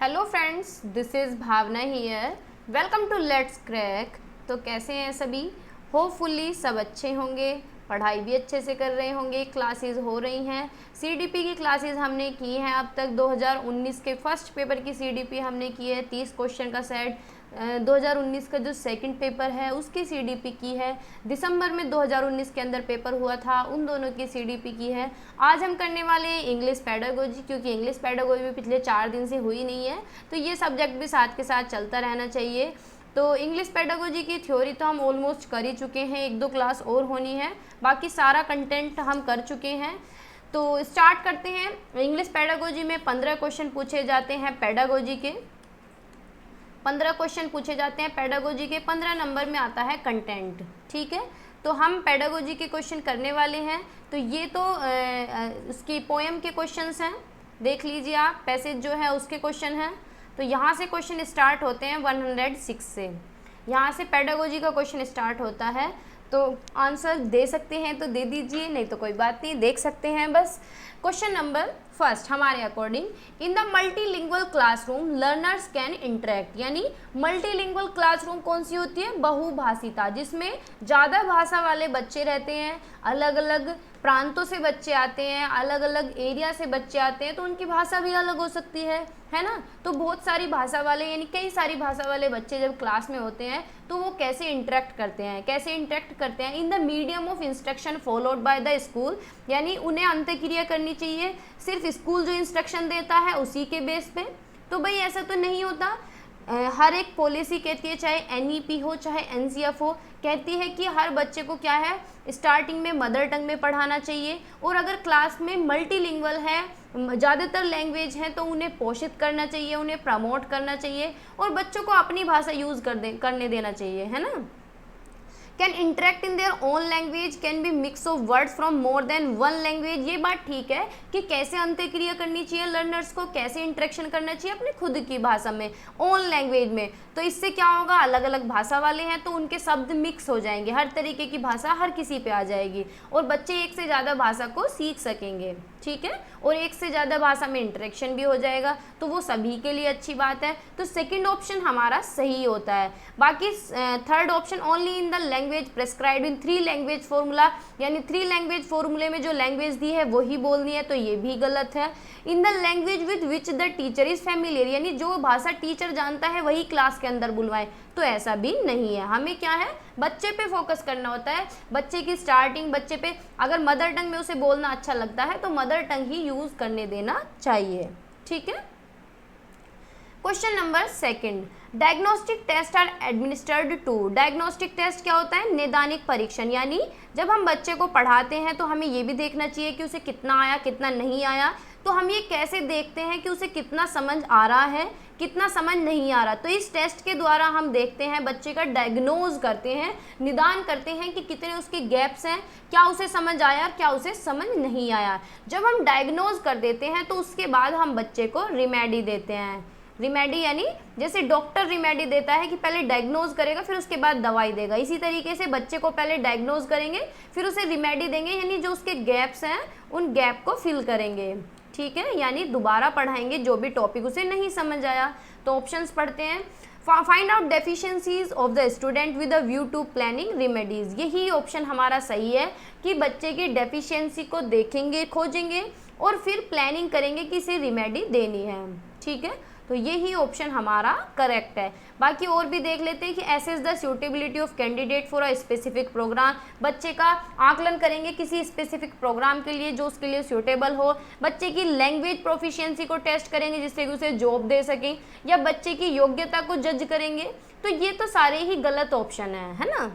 Hello friends, this is Bhavna here. Welcome to let's crack. तो कैसे हैं सभी? होपफुली सब अच्छे होंगे, पढ़ाई भी अच्छे से कर रहे होंगे, क्लासेस हो रही हैं। सीडीपी की क्लासेस हमने की हैं अब तक। 2019 के फर्स्ट पेपर की सीडीपी हमने की है, 30 क्वेश्चन का सेट। 2019 का जो सेकंड पेपर है उसकी सीडीपी की है। दिसंबर में 2019 के अंदर पेपर हुआ था, उन दोनों की सीडीपी की है। आज हम करने वाले हैं इंग्लिश पेडागोजी, क्योंकि इंग्लिश पेडागोजी भी पिछले 4 दिन से हुई नहीं है, तो ये सब्जेक्ट भी साथ के साथ चलता रहना चाहिए। तो इंग्लिश पेडागोजी की थ्योरी तो हम ऑलमोस्ट कर ही चुके हैं, 1-2 क्लास और होनी है, बाकी सारा कंटेंट हम कर चुके हैं। तो स्टार्ट करते हैं। इंग्लिश पेडागोजी में 15 क्वेश्चन पूछे जाते हैं पेडागोजी के। 15 क्वेश्चन पूछे जाते हैं पेडागोजी के। 15 नंबर में आता है कंटेंट। ठीक है, तो हम पेडागोजी के क्वेश्चन करने वाले हैं। तो ये तो उसकी पोएम के क्वेश्चंस हैं, देख लीजिए आप। पैसेज जो है उसके क्वेश्चन हैं। तो यहाँ से क्वेश्चन स्टार्ट होते हैं 106 से। यहाँ से पेडागोजी का क्वेश्चन स्टार्ट होता है। तो आंसर दे सकते हैं तो दे दीजिए, नहीं तो कोई बात नहीं, देख सकते हैं बस। क्वेश्चन नंबर फर्स्ट हमारे according, in the multilingual classroom learners can interact. यानी मल्टीलिंगुअल क्लासरूम कौन सी होती है? बहुभाषिता, जिसमें ज़्यादा भाषा वाले बच्चे रहते हैं, अलग अलग प्रांतों से बच्चे आते हैं, अलग अलग एरिया से बच्चे आते हैं, तो उनकी भाषा भी अलग हो सकती है ना। तो बहुत सारी भाषा वाले यानी कई सारी भाषा वाले बच्चे जब क्लास में होते हैं तो वो कैसे इंटरेक्ट करते हैं in the medium of instruction followed by the school. यानी उन्हें अंतःक्रिया करनी चाहिए सिर्फ स्कूल जो इंस्ट्रक्शन देता है उसी के बेस पे। तो भाई ऐसा तो नहीं होता। हर एक पॉलिसी कहती है, चाहे एनईपी हो चाहे एनसीएफ हो, कहती है कि हर बच्चे को क्या है, स्टार्टिंग में मदर टंग में पढ़ाना चाहिए। और अगर क्लास में मल्टीलिंगुअल है, ज़्यादातर लैंग्वेज हैं, तो उन्हें पोषित करना चाहिए, उन्हें प्रमोट करना चाहिए और बच्चों को अपनी भाषा यूज़ करने देना चाहिए, है ना। Can interact in their own language, can be mix of words from more than one language. ये बात ठीक है कि कैसे अंतःक्रिया करनी चाहिए लर्नर्स को, कैसे इंटरेक्शन करना चाहिए अपने खुद की भाषा में, ओन लैंग्वेज में। तो इससे क्या होगा, अलग अलग भाषा वाले हैं तो उनके शब्द मिक्स हो जाएंगे, हर तरीके की भाषा हर किसी पे आ जाएगी और बच्चे एक से ज़्यादा भाषा को सीख सकेंगे। ठीक है, और एक से ज़्यादा भाषा में इंटरेक्शन भी हो जाएगा, तो वो सभी के लिए अच्छी बात है। तो सेकंड ऑप्शन हमारा सही होता है। बाकी third option, only in the language prescribed in 3 language formula, यानी 3 लैंग्वेज फॉर्मूले में जो लैंग्वेज दी है वही बोलनी है, तो ये भी गलत है। In the language with which the teacher is familiar, यानी जो भाषा टीचर जानता है वही क्लास के अंदर बुलवाएं, तो ऐसा भी नहीं है। हमें क्या है, बच्चे पे फोकस करना होता है, बच्चे की स्टार्टिंग, बच्चे पे अगर मदर टंग में उसे बोलना अच्छा लगता है तो मदर टंग ही यूज़ करने देना चाहिए। ठीक है। Question number second, diagnostic test are administered to. Diagnostic test क्या होता है? नैदानिक परीक्षण। यानी जब हम बच्चे को पढ़ाते हैं तो हमें ये भी देखना चाहिए कि उसे कितना आया कितना नहीं आया। तो हम ये कैसे देखते हैं कि उसे कितना समझ आ रहा है कितना समझ नहीं आ रहा? तो इस टेस्ट के द्वारा हम देखते हैं, बच्चे का डायग्नोज करते हैं, निदान करते हैं कि कितने उसके गैप्स हैं, क्या उसे समझ आया क्या उसे समझ नहीं आया। जब हम डायग्नोज कर देते हैं तो उसके बाद हम बच्चे को रिमेडी देते हैं। रिमेडी यानी जैसे डॉक्टर रिमेडी देता है कि पहले डायग्नोज करेगा फिर उसके बाद दवाई देगा, इसी तरीके से बच्चे को पहले डायग्नोज करेंगे फिर उसे रिमेडी देंगे, यानी जो उसके गैप्स हैं उन गैप को फिल करेंगे। ठीक है, यानी दोबारा पढ़ाएंगे जो भी टॉपिक उसे नहीं समझ आया। तो ऑप्शंस पढ़ते हैं। Find out deficiencies of the student with a view to planning remedies. यही ऑप्शन हमारा सही है कि बच्चे की डेफिशिएंसी को देखेंगे, खोजेंगे और फिर प्लानिंग करेंगे कि इसे रेमेडी देनी है। ठीक है, तो यही ऑप्शन हमारा करेक्ट है। बाकी और भी देख लेते हैं कि assess the suitability of candidate for a specific programme. बच्चे का आकलन करेंगे किसी स्पेसिफिक प्रोग्राम के लिए जो उसके लिए सूटेबल हो। बच्चे की लैंग्वेज प्रोफिशिएंसी को टेस्ट करेंगे जिससे कि उसे जॉब दे सकें, या बच्चे की योग्यता को जज करेंगे। तो ये तो सारे ही गलत ऑप्शन है ना।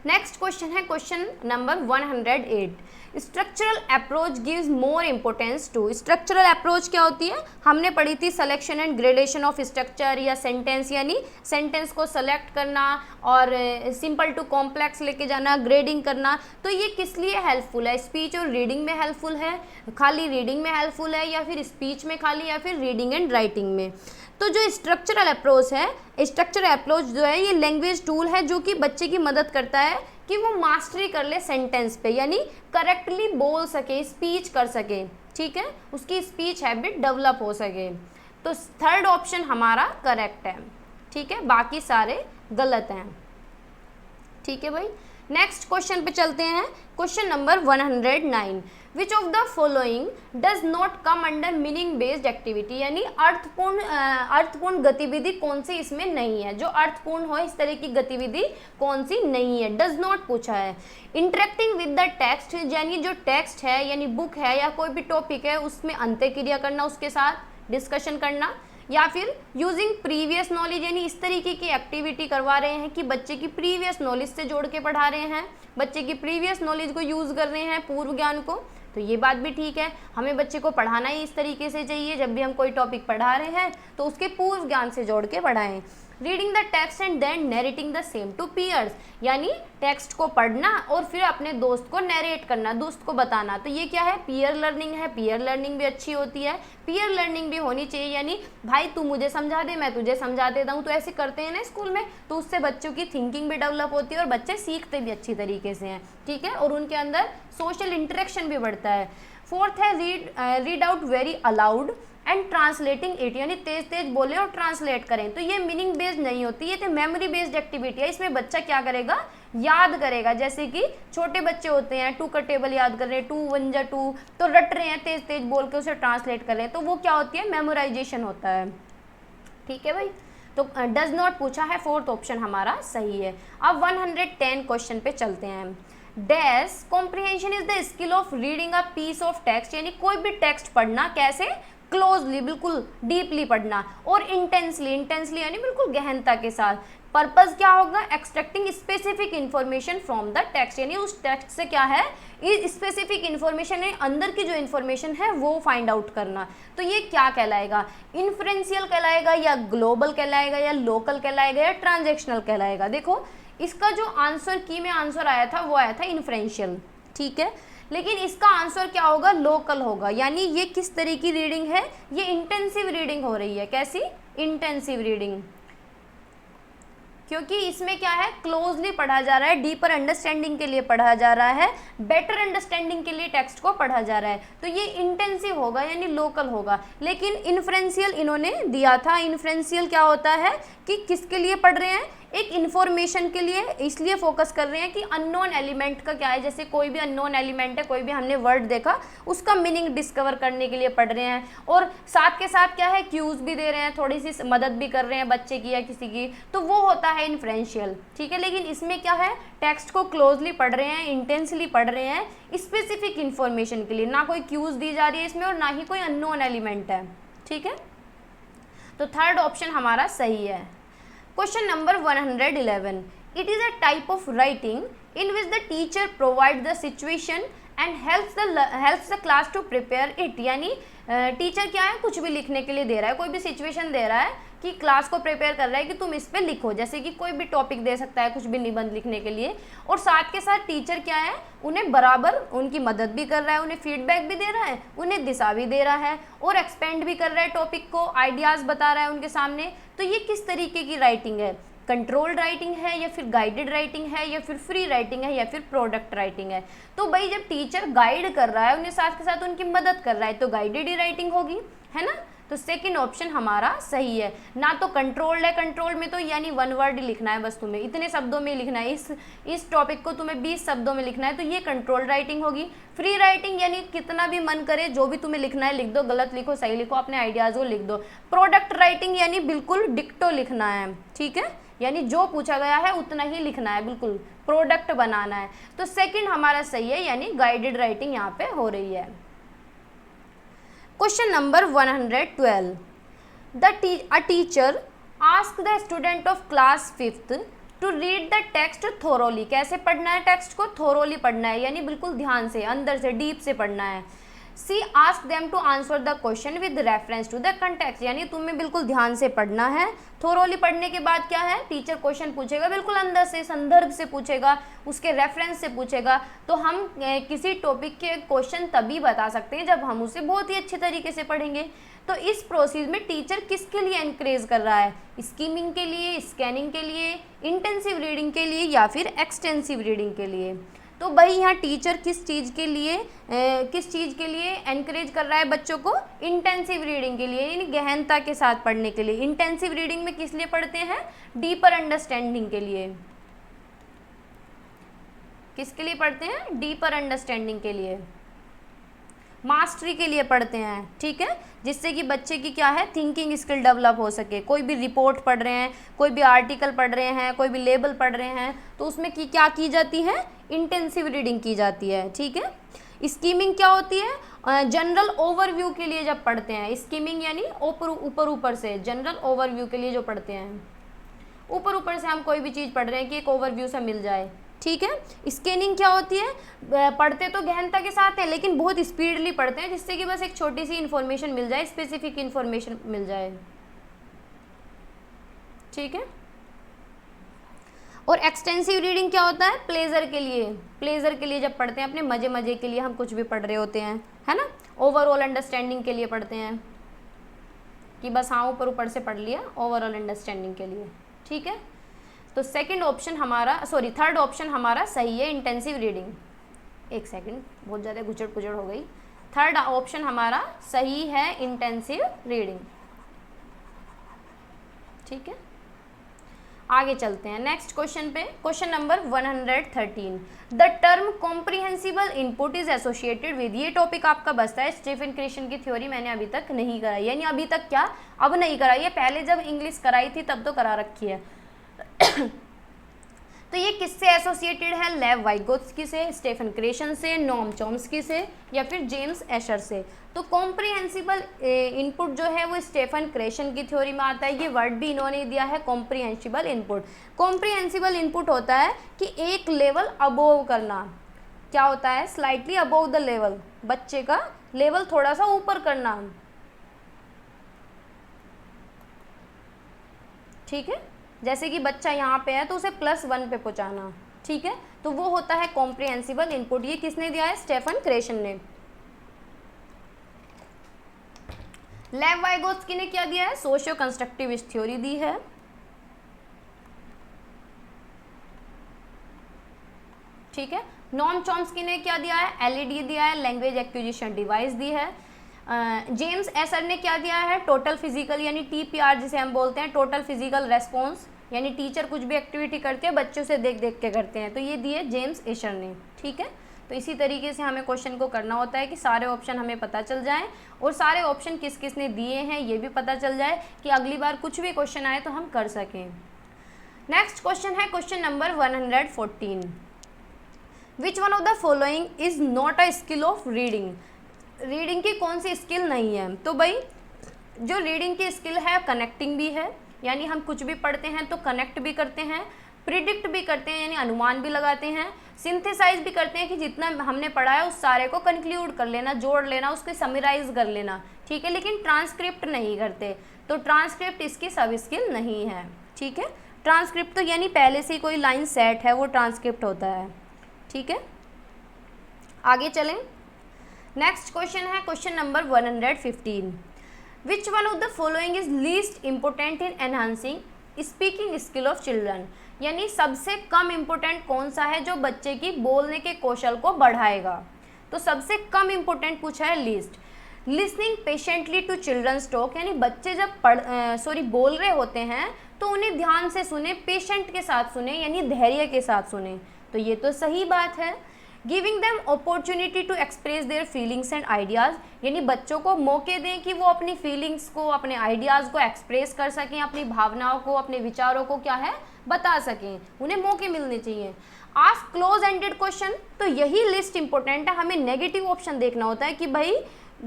नेक्स्ट क्वेश्चन है question number 108, structural approach gives more importance to. Structural approach क्या होती है? हमने पढ़ी थी selection and gradation of structure या सेंटेंस, यानी सेंटेंस को सेलेक्ट करना और सिंपल टू कॉम्प्लेक्स लेके जाना, ग्रेडिंग करना। तो ये किस लिए हेल्पफुल है? स्पीच और रीडिंग में हेल्पफुल है, खाली रीडिंग में हेल्पफुल है, या फिर स्पीच में खाली, या फिर रीडिंग एंड राइटिंग में? तो जो स्ट्रक्चरल अप्रोच है, स्ट्रक्चरल अप्रोच जो है ये लैंग्वेज टूल है जो कि बच्चे की मदद करता है कि वो मास्टरी कर ले सेंटेंस पे, यानी करेक्टली बोल सके, स्पीच कर सके। ठीक है, उसकी स्पीच हैबिट डेवलप हो सके। तो थर्ड ऑप्शन हमारा करेक्ट है, ठीक है, बाकी सारे गलत हैं, ठीक है भाई। नेक्स्ट क्वेश्चन पे चलते हैं, question number 109, which of the following does not come under meaning based activity, यानी अर्थपूर्ण गतिविधि कौन सी इसमें नहीं है, जो अर्थपूर्ण हो इस तरह की गतिविधि कौन सी नहीं है, डज नॉट पूछा है। इंटरेक्टिंग विद द टेक्स्ट, यानी जो टेक्स्ट है यानी बुक है या कोई भी टॉपिक है उसमें अंतःक्रिया करना, उसके साथ डिस्कशन करना, या फिर यूजिंग प्रीवियस नॉलेज, यानी इस तरीके की एक्टिविटी करवा रहे हैं कि बच्चे की प्रीवियस नॉलेज से जोड़ के पढ़ा रहे हैं, बच्चे की प्रीवियस नॉलेज को यूज़ कर रहे हैं, पूर्व ज्ञान को, तो ये बात भी ठीक है। हमें बच्चे को पढ़ाना ही इस तरीके से चाहिए, जब भी हम कोई टॉपिक पढ़ा रहे हैं तो उसके पूर्व ज्ञान से जोड़ के पढ़ाएं। Reading the text and then narrating the same to peers, यानी टेक्स्ट को पढ़ना और फिर अपने दोस्त को नरेट करना, दोस्त को बताना, तो ये क्या है, पीयर लर्निंग है। पीयर लर्निंग भी अच्छी होती है, पीयर लर्निंग भी होनी चाहिए, यानी भाई तू मुझे समझा दे, मैं तुझे समझा देता हूँ, तो ऐसे करते हैं ना स्कूल में, तो उससे बच्चों की थिंकिंग भी डेवलप होती है और बच्चे सीखते भी अच्छी तरीके से हैं, ठीक है, और उनके अंदर सोशल इंटरेक्शन भी बढ़ता है। फोर्थ है read out very allowed and translating it, यानी तेज तेज बोले और ट्रांसलेट करें, तो ये मीनिंग बेस्ड नहीं होती, ये तो मेमोरी बेस्ड एक्टिविटी है। इसमें बच्चा क्या करेगा, याद करेगा, जैसे कि छोटे बच्चे होते हैं 2 का टेबल याद कर रहे हैं, 2 1 जा 2, तो रट रहे हैं, तेज तेज बोल के उसे ट्रांसलेट कर रहे हैं, तो वो क्या होती है, मेमोराइजेशन होता है, ठीक है भाई। तो डज नॉट पूछा है, फोर्थ ऑप्शन हमारा सही है। अब 110 क्वेश्चन पे चलते हैं। Dash comprehension is the skill of reading a piece of text, यानी कोई भी टेक्स्ट पढ़ना, कैसे, क्लोजली, बिल्कुल डीपली पढ़ना, और इंटेंसली, इंटेंसली यानी बिल्कुल गहनता के साथ। पर्पस क्या होगा, extracting specific information from the text, यानी उस टेक्स्ट से क्या है, इस स्पेसिफिक इन्फॉर्मेशन है, अंदर की जो इन्फॉर्मेशन है वो फाइंड आउट करना, तो ये क्या कहलाएगा, इन्फ्रेंशियल कहलाएगा या ग्लोबल कहलाएगा या लोकल कहलाएगा या ट्रांजेक्शनल कहलाएगा। देखो इसका जो आंसर की में आंसर आया था वो आया था इन्फ्रेंशियल, ठीक है, लेकिन इसका आंसर क्या होगा, लोकल होगा, यानी ये किस तरह की रीडिंग है, ये इंटेंसिव रीडिंग हो रही है, कैसी, इंटेंसिव रीडिंग, क्योंकि इसमें क्या है, क्लोजली पढ़ा जा रहा है, डीपर अंडरस्टैंडिंग के लिए पढ़ा जा रहा है, बेटर अंडरस्टैंडिंग के लिए टेक्स्ट को पढ़ा जा रहा है, तो ये इंटेंसिव होगा यानी लोकल होगा। लेकिन इन्फ्रेंशियल इन्होंने दिया था, इन्फ्रेंशियल क्या होता है कि किसके लिए पढ़ रहे हैं, एक इन्फॉर्मेशन के लिए, इसलिए फोकस कर रहे हैं कि अननोन एलिमेंट का क्या है, जैसे कोई भी अननोन एलिमेंट है, कोई भी हमने वर्ड देखा उसका मीनिंग डिस्कवर करने के लिए पढ़ रहे हैं, और साथ के साथ क्या है, क्यूज भी दे रहे हैं, थोड़ी सी मदद भी कर रहे हैं बच्चे की या किसी की, तो वो होता है इन्फ्रेंशियल, ठीक है। लेकिन इसमें क्या है, टेक्स्ट को क्लोजली पढ़ रहे हैं, इंटेंसली पढ़ रहे हैं, स्पेसिफिक इन्फॉर्मेशन के लिए, ना कोई क्यूज दी जा रही है इसमें और ना ही कोई अननोन एलिमेंट है, ठीक है, तो थर्ड ऑप्शन हमारा सही है। Question number 111. It is a type of writing in which the teacher provides the situation and helps the class to prepare it. यानी टीचर क्या है, कुछ भी लिखने के लिए दे रहा है, कोई भी सिचुएशन दे रहा है कि क्लास को प्रिपेयर कर रहा है कि तुम इस पे लिखो, जैसे कि कोई भी टॉपिक दे सकता है, कुछ भी निबंध लिखने के लिए, और साथ के साथ टीचर क्या है, उन्हें बराबर उनकी मदद भी कर रहा है, उन्हें फीडबैक भी दे रहा है, उन्हें दिशा भी दे रहा है, और एक्सपेंड भी कर रहा है टॉपिक को, आइडियाज़ बता रहा है उनके सामने। तो ये किस तरीके की राइटिंग है, कंट्रोल्ड राइटिंग है या फिर गाइडेड राइटिंग है या फिर फ्री राइटिंग है या फिर प्रोडक्ट राइटिंग है। तो भाई जब टीचर गाइड कर रहा है, उन्हें साथ के साथ उनकी मदद कर रहा है, तो गाइडेड ही राइटिंग होगी, है ना, तो सेकंड ऑप्शन हमारा सही है। ना तो कंट्रोल्ड है, कंट्रोल में तो यानी 1 वर्ड ही लिखना है बस, तुम्हें इतने शब्दों में लिखना है, इस टॉपिक को तुम्हें 20 शब्दों में लिखना है, तो ये कंट्रोल्ड राइटिंग होगी। फ्री राइटिंग यानी कितना भी मन करे जो भी तुम्हें लिखना है लिख दो, गलत लिखो सही लिखो, अपने आइडियाज़ को लिख दो। प्रोडक्ट राइटिंग यानी बिल्कुल डिक्टो लिखना है, ठीक है, यानी जो पूछा गया है उतना ही लिखना है, बिल्कुल प्रोडक्ट बनाना है, तो सेकंड हमारा सही है, यानी गाइडेड राइटिंग यहाँ पे हो रही है। Question number 112. A teacher asked the student of class 5th to read the text thoroughly. कैसे पढ़ना है टेक्स्ट को, thoroughly पढ़ना है, यानी बिल्कुल ध्यान से, अंदर से, डीप से पढ़ना है। She asked them to answer the question with reference to the context, यानी तुम्हें बिल्कुल ध्यान से पढ़ना है। थोरोली पढ़ने के बाद क्या है, टीचर क्वेश्चन पूछेगा, बिल्कुल अंदर से, संदर्भ से पूछेगा, उसके रेफरेंस से पूछेगा। तो हम किसी टॉपिक के क्वेश्चन तभी बता सकते हैं जब हम उसे बहुत ही अच्छे तरीके से पढ़ेंगे। तो इस प्रोसेस में टीचर किसके लिए एनकरेज कर रहा है, स्कीमिंग के लिए, स्कैनिंग के लिए, इंटेंसिव रीडिंग के लिए या फिर एक्सटेंसिव रीडिंग के लिए। तो भाई यहाँ टीचर किस चीज़ के लिए एनकरेज कर रहा है बच्चों को? इंटेंसिव रीडिंग के लिए, यानी गहनता के साथ पढ़ने के लिए। इंटेंसिव रीडिंग में किस लिए पढ़ते हैं? डीपर अंडरस्टैंडिंग के लिए। किसके लिए पढ़ते हैं? डीपर अंडरस्टैंडिंग के लिए, मास्टरी के लिए पढ़ते हैं, ठीक है, जिससे कि बच्चे की क्या है, थिंकिंग स्किल डेवलप हो सके। कोई भी रिपोर्ट पढ़ रहे हैं, कोई भी आर्टिकल पढ़ रहे हैं, कोई भी लेबल पढ़ रहे हैं, तो उसमें क्या की जाती है? इंटेंसिव रीडिंग की जाती है, ठीक है। स्कीमिंग क्या होती है? जनरल ओवरव्यू के लिए जब पढ़ते हैं। स्कीमिंग यानी ऊपर से, जनरल ओवरव्यू के लिए जो पढ़ते हैं, ऊपर से हम कोई भी चीज़ पढ़ रहे हैं कि एक ओवरव्यू से मिल जाए, ठीक है। स्कैनिंग क्या होती है? पढ़ते तो गहनता के साथ है, लेकिन बहुत स्पीडली पढ़ते हैं, जिससे कि बस एक छोटी सी इन्फॉर्मेशन मिल जाए, स्पेसिफिक इन्फॉर्मेशन मिल जाए, ठीक है। और एक्सटेंसिव रीडिंग क्या होता है? प्लेजर के लिए जब पढ़ते हैं, अपने मजे के लिए हम कुछ भी पढ़ रहे होते हैं, है ना। ओवरऑल अंडरस्टैंडिंग के लिए पढ़ते हैं कि बस हाँ ऊपर से पढ़ लिया, ओवरऑल अंडरस्टैंडिंग के लिए, ठीक है। तो थर्ड ऑप्शन हमारा सही है, इंटेंसिव रीडिंग। एक सेकंड, बहुत ज़्यादा गुजर पुजड़ हो गई। थर्ड ऑप्शन हमारा सही है, इंटेंसिव रीडिंग, ठीक है। आगे चलते हैं नेक्स्ट क्वेश्चन पे। Question number 113, the term comprehensible input is associated with, ये टॉपिक आपका बचता है। स्टीफन क्रेशन की थ्योरी मैंने अभी तक नहीं कराई, यानी अभी तक क्या, अब नहीं कराई है, पहले जब इंग्लिश कराई थी तब तो करा रखी है। तो ये किससे एसोसिएटेड है? लेव वाइगोत्स्की से, स्टीफन क्रेशन से, नोम चॉम्स्की से, या फिर जेम्स एशर से। तो कॉम्प्रिहेंसिबल इनपुट जो है वो स्टीफन क्रेशन की थ्योरी में आता है। ये वर्ड भी इन्होंने दिया है, कॉम्प्रिहेंसिबल इनपुट। कॉम्प्रिहेंसिबल इनपुट होता है कि एक लेवल अबोव करना। क्या होता है? स्लाइटली अबोव द लेवल, बच्चे का लेवल थोड़ा सा ऊपर करना, ठीक है। जैसे कि बच्चा यहाँ पे है तो उसे +1 पे पहुँचाना, ठीक है। तो वो होता है कॉम्प्रिहेंसिबल इनपुट। ये किसने दिया है? स्टीफन क्रेशन ने। लेव वाइगोत्स्की ने क्या दिया है? सोशियो कंस्ट्रक्टिविस्ट थ्योरी दी है, ठीक है। नोम चॉम्स्की ने क्या दिया है? एलईडी दिया है, लैंग्वेज एक्विजिशन डिवाइस दी है। जेम्स एशर ने क्या दिया है? टोटल फिजिकल, यानी TPR जिसे हम बोलते हैं, टोटल फिजिकल रेस्पॉन्स, यानी टीचर कुछ भी एक्टिविटी करते हैं बच्चों से देख के करते हैं, तो ये दिए जेम्स एशर ने, ठीक है। तो इसी तरीके से हमें क्वेश्चन को करना होता है कि सारे ऑप्शन हमें पता चल जाएं, और सारे ऑप्शन किस किस ने दिए हैं ये भी पता चल जाए, कि अगली बार कुछ भी क्वेश्चन आए तो हम कर सकें। नेक्स्ट क्वेश्चन है question number 114, which one of the following is not a skill of reading. Reading की कौन सी स्किल नहीं है? तो भाई जो रीडिंग की स्किल है, कनेक्टिंग भी है, यानी हम कुछ भी पढ़ते हैं तो कनेक्ट भी करते हैं, प्रिडिक्ट भी करते हैं यानी अनुमान भी लगाते हैं, सिंथेसाइज भी करते हैं कि जितना हमने पढ़ा है उस सारे को कंक्लूड कर लेना, जोड़ लेना, उसके समराइज कर लेना, ठीक है। लेकिन ट्रांसक्रिप्ट नहीं करते, तो ट्रांसक्रिप्ट इसकी सब स्किल नहीं है, ठीक है। ट्रांसक्रिप्ट तो यानी पहले से ही कोई लाइन सेट है वो ट्रांसक्रिप्ट होता है, ठीक है। आगे चलें। नेक्स्ट क्वेश्चन है question number 115, which one of the following is least important in enhancing speaking skill of children, यानी सबसे कम इम्पोर्टेंट कौन सा है जो बच्चे की बोलने के कौशल को बढ़ाएगा। तो सबसे कम इम्पोर्टेंट पूछा है least. Listening patiently to children's talk, यानी बच्चे जब बोल रहे होते हैं तो उन्हें ध्यान से सुने, पेशेंट के साथ सुने, यानी धैर्य के साथ सुने, तो ये तो सही बात है। Giving them opportunity to express their feelings and ideas, यानी बच्चों को मौके दें कि वो अपनी फीलिंग्स को, अपने आइडियाज़ को एक्सप्रेस कर सकें, अपनी भावनाओं को, अपने विचारों को क्या है बता सकें, उन्हें मौके मिलने चाहिए। आस्क क्लोज एंडेड क्वेश्चन, तो यही लिस्ट इंपॉर्टेंट है, हमें नेगेटिव ऑप्शन देखना होता है कि भाई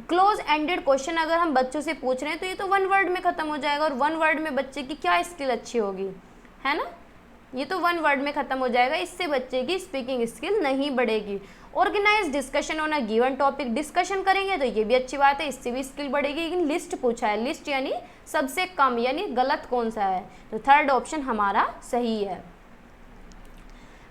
क्लोज एंडेड क्वेश्चन अगर हम बच्चों से पूछ रहे हैं तो ये तो 1 वर्ड में ख़त्म हो जाएगा, और 1 वर्ड में बच्चे की क्या स्किल अच्छी होगी, है ना। ये तो 1 वर्ड में ख़त्म हो जाएगा, इससे बच्चे की स्पीकिंग स्किल नहीं बढ़ेगी। Organise discussion on a given topic, discussion करेंगे तो ये भी अच्छी बात है, इससे भी स्किल बढ़ेगी। लेकिन लिस्ट पूछा है, लिस्ट यानी सबसे कम, यानी गलत कौन सा है, तो थर्ड ऑप्शन हमारा सही है।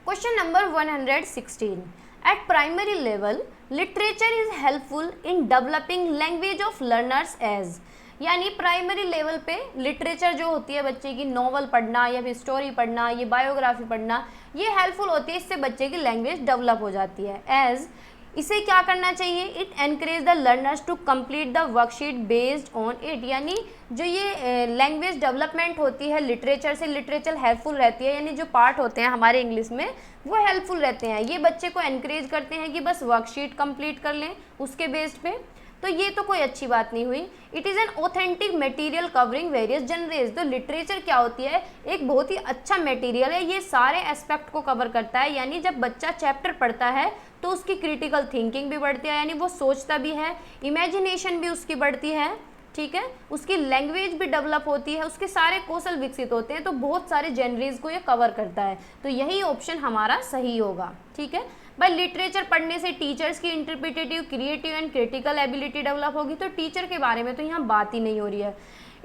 Question number 116, at primary level literature is helpful in developing language of learners age, यानी प्राइमरी लेवल पे लिटरेचर जो होती है बच्चे की, नॉवल पढ़ना या फिर स्टोरी पढ़ना, ये बायोग्राफी पढ़ना, ये हेल्पफुल होती है, इससे बच्चे की लैंग्वेज डेवलप हो जाती है। एज इसे क्या करना चाहिए, it encourage the learners to complete the worksheet based on it, यानी जो ये लैंग्वेज डेवलपमेंट होती है लिटरेचर से, लिटरेचर हेल्पफुल रहती है, यानी जो पार्ट होते हैं हमारे इंग्लिश में वो हेल्पफुल रहते हैं, ये बच्चे को एनकरेज करते हैं कि बस वर्कशीट कंप्लीट कर लें उसके बेस्ड पे। तो ये तो कोई अच्छी बात नहीं हुई। It is an authentic material covering various genres, तो लिटरेचर क्या होती है, एक बहुत ही अच्छा मटेरियल है, ये सारे एस्पेक्ट को कवर करता है, यानी जब बच्चा चैप्टर पढ़ता है तो उसकी क्रिटिकल थिंकिंग भी बढ़ती है, यानी वो सोचता भी है, इमेजिनेशन भी उसकी बढ़ती है, ठीक है, उसकी लैंग्वेज भी डेवलप होती है, उसके सारे कौशल विकसित होते हैं, तो बहुत सारे जनरेज को ये कवर करता है, तो यही ऑप्शन हमारा सही होगा, ठीक है। भाई लिटरेचर पढ़ने से टीचर्स की interpretative, creative and critical ability develop होगी, तो टीचर के बारे में तो यहाँ बात ही नहीं हो रही है।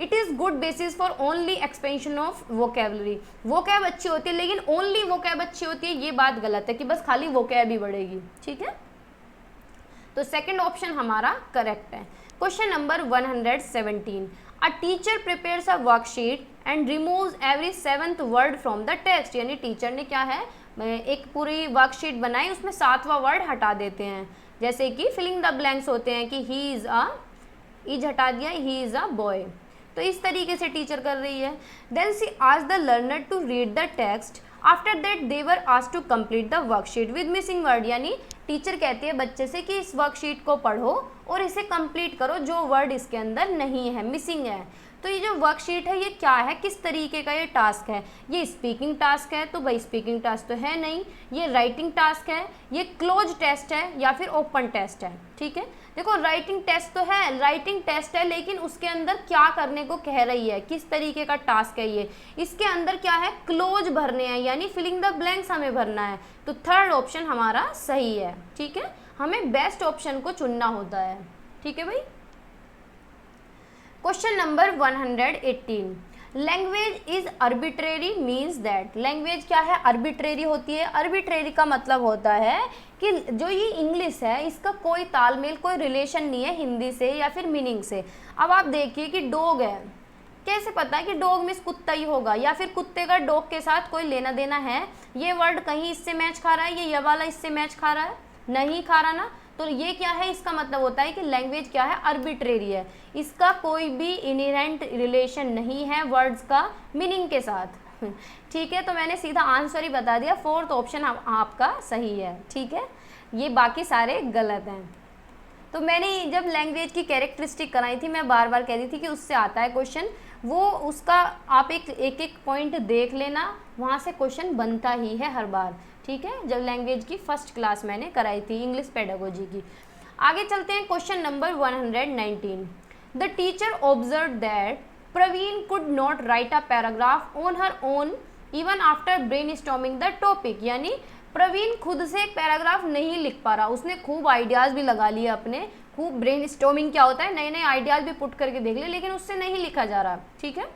It is good basis for only expansion of vocabulary, vocab अच्छी होती है लेकिन ओनली वोकैब अच्छी होती है, ये बात गलत है कि बस खाली वोकैब ही बढ़ेगी, ठीक है। तो सेकंड ऑप्शन हमारा करेक्ट है। Question number 117, a teacher prepares a worksheet and removes every 7th word from the text, यानी टीचर ने क्या है, एक पूरी वर्कशीट बनाई, उसमें 7वां वर्ड हटा देते हैं, जैसे कि फिलिंग द ब्लैंक्स होते हैं कि ही इज़ अ, इज हटा दिया, ही इज़ अ बॉय, तो इस तरीके से टीचर कर रही है। Then she asked the learner to read the text, after that they were asked to complete the worksheet with missing word, यानी टीचर कहती है बच्चे से कि इस वर्कशीट को पढ़ो और इसे कंप्लीट करो, जो वर्ड इसके अंदर नहीं है, मिसिंग है। तो ये जो वर्कशीट है ये क्या है, किस तरीके का ये टास्क है, ये स्पीकिंग टास्क है, तो भाई स्पीकिंग टास्क तो है नहीं, ये राइटिंग टास्क है, ये क्लोज टेस्ट है या फिर ओपन टेस्ट है, ठीक है। देखो राइटिंग टेस्ट तो है, राइटिंग टेस्ट है, लेकिन उसके अंदर क्या करने को कह रही है, किस तरीके का टास्क है ये, इसके अंदर क्या है, क्लोज भरने हैं, यानी फिलिंग द ब्लैंक्स हमें भरना है, तो थर्ड ऑप्शन हमारा सही है, ठीक है, हमें बेस्ट ऑप्शन को चुनना होता है, ठीक है भाई। Question number 118, language is arbitrary means that, language क्या है, आर्बिट्रेरी होती है। आर्बिट्रेरी का मतलब होता है कि जो ये इंग्लिश है इसका कोई तालमेल, कोई रिलेशन नहीं है हिंदी से या फिर मीनिंग से। अब आप देखिए कि डॉग है, कैसे पता है कि डॉग मीन्स कुत्ता ही होगा, या फिर कुत्ते का डॉग के साथ कोई लेना देना है, ये वर्ड कहीं इससे मैच खा रहा है, ये वाला इससे मैच खा रहा है, नहीं खा रहा ना, तो ये क्या है, इसका मतलब होता है कि लैंग्वेज क्या है, आर्बिट्रेरी है, इसका कोई भी इनहेरेंट रिलेशन नहीं है वर्ड्स का मीनिंग के साथ, ठीक है। तो मैंने सीधा आंसर ही बता दिया, फोर्थ ऑप्शन आपका सही है, ठीक है, ये बाकी सारे गलत हैं। तो मैंने जब लैंग्वेज की कैरेक्टरिस्टिक कराई थी, मैं बार बार कह रही थी कि उससे आता है क्वेश्चन, वो उसका आप एक पॉइंट देख लेना, वहाँ से क्वेश्चन बनता ही है हर बार, ठीक है, जब लैंग्वेज की फर्स्ट क्लास मैंने कराई थी इंग्लिश पेडागोजी की। आगे चलते हैं, question number 119, the teacher observe that Praveen could not write a paragraph on her own even after brainstorming the topic, यानी प्रवीण खुद से एक पैराग्राफ नहीं लिख पा रहा, उसने खूब आइडियाज़ भी लगा लिए अपने, खूब ब्रेनस्टॉर्मिंग क्या होता है, नए नए आइडियाज़ भी पुट करके देख लिए, लेकिन उससे नहीं लिखा जा रहा, ठीक है।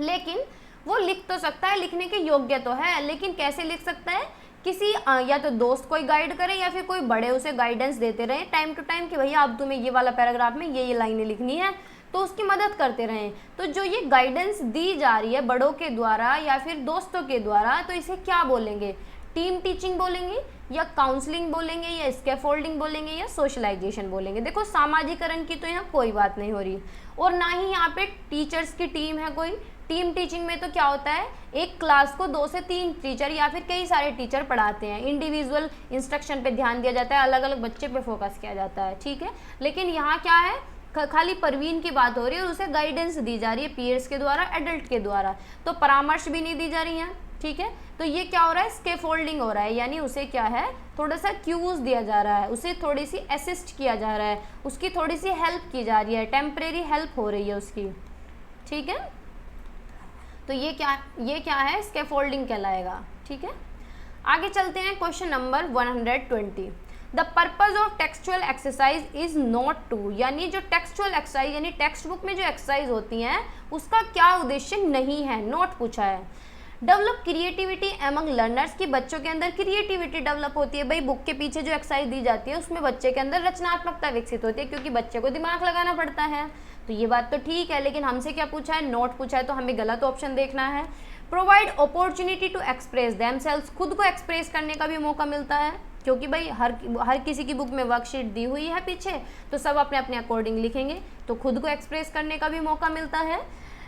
लेकिन वो लिख तो सकता है, लिखने के योग्य तो है, लेकिन कैसे लिख सकता है, किसी या तो दोस्त कोई गाइड करे या फिर कोई बड़े उसे गाइडेंस देते रहे टाइम टू टाइम कि भैया अब तुम्हें ये वाला पैराग्राफ में ये लाइनें लिखनी है, तो उसकी मदद करते रहें। तो जो ये गाइडेंस दी जा रही है बड़ों के द्वारा या फिर दोस्तों के द्वारा, तो इसे क्या बोलेंगे, टीम टीचिंग बोलेंगे या काउंसलिंग बोलेंगे या स्कैफोल्डिंग बोलेंगे या सोशलाइजेशन बोलेंगे। देखो सामाजिकरण की तो यहाँ कोई बात नहीं हो रही, और ना ही यहाँ पे टीचर्स की टीम है कोई। टीम टीचिंग में तो क्या होता है, एक क्लास को 2 से 3 टीचर या फिर कई सारे टीचर पढ़ाते हैं, इंडिविजुअल इंस्ट्रक्शन पे ध्यान दिया जाता है, अलग अलग बच्चे पे फोकस किया जाता है, ठीक है। लेकिन यहाँ क्या है, खाली परवीन की बात हो रही है और उसे गाइडेंस दी जा रही है पीयर्स के द्वारा, एडल्ट के द्वारा, तो परामर्श भी नहीं दी जा रही है, ठीक है। तो ये क्या हो रहा है, स्कैफोल्डिंग हो रहा है, यानी उसे क्या है, थोड़ा सा क्यूज दिया जा रहा है, उसे थोड़ी सी असिस्ट किया जा रहा है, उसकी थोड़ी सी हेल्प की जा रही है, टेम्परेरी हेल्प हो रही है उसकी, ठीक है। तो ये क्या है, स्कैफोल्डिंग कहलाएगा, ठीक है। आगे चलते हैं, question number 120, the purpose of textual exercise is not to, यानी जो टेक्सचुअल एक्सरसाइज यानी टेक्स्ट बुक में जो एक्सरसाइज होती हैं उसका क्या उद्देश्य नहीं है, नोट पूछा है। डेवलप क्रिएटिविटी एमंग लर्नर्स, की बच्चों के अंदर क्रिएटिविटी डेवलप होती है। भाई बुक के पीछे जो एक्सरसाइज दी जाती है उसमें बच्चे के अंदर रचनात्मकता विकसित होती है, क्योंकि बच्चे को दिमाग लगाना पड़ता है। तो ये बात तो ठीक है, लेकिन हमसे क्या पूछा है, नोट पूछा है, तो हमें गलत ऑप्शन देखना है। Provide opportunity to express themselves, खुद को एक्सप्रेस करने का भी मौका मिलता है, क्योंकि भाई हर किसी की बुक में वर्कशीट दी हुई है पीछे, तो सब अपने अपने अकॉर्डिंग लिखेंगे, तो खुद को एक्सप्रेस करने का भी मौका मिलता है।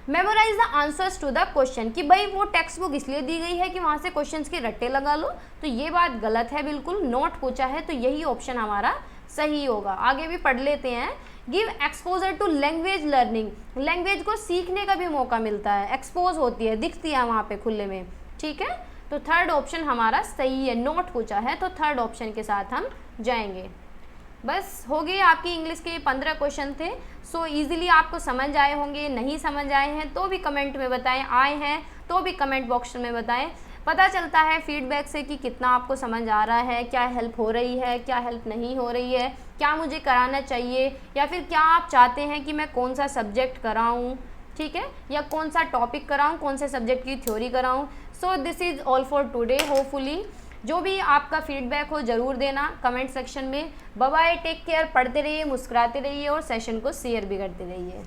Memorise the answers to the question, कि भाई वो टेक्स्ट बुक इसलिए दी गई है कि वहाँ से क्वेश्चंस के रट्टे लगा लो, तो ये बात गलत है बिल्कुल। नोट पूछा है तो यही ऑप्शन हमारा सही होगा। आगे भी पढ़ लेते हैं। Give exposure to language learning, language को सीखने का भी मौका मिलता है, एक्सपोज होती है, दिखती है वहाँ पे खुले में, ठीक है। तो थर्ड ऑप्शन हमारा सही है। नोट पूछा है तो थर्ड ऑप्शन के साथ हम जाएंगे। बस हो गए आपकी इंग्लिश के 15 क्वेश्चन थे। सो इजीली आपको समझ आए होंगे, नहीं समझ आए हैं तो भी कमेंट में बताएं, आए हैं तो भी कमेंट बॉक्स में बताएं। पता चलता है फीडबैक से कि कितना आपको समझ आ रहा है, क्या हेल्प हो रही है, क्या हेल्प नहीं हो रही है, क्या मुझे कराना चाहिए, या फिर क्या आप चाहते हैं कि मैं कौन सा सब्जेक्ट कराऊँ, ठीक है, या कौन सा टॉपिक कराऊँ, कौन से सब्जेक्ट की थ्योरी कराऊँ। So this is all for today. Hopefully जो भी आपका फीडबैक हो ज़रूर देना कमेंट सेक्शन में। बाय बाय, टेक केयर, पढ़ते रहिए, मुस्कुराते रहिए और सेशन को शेयर भी करते रहिए।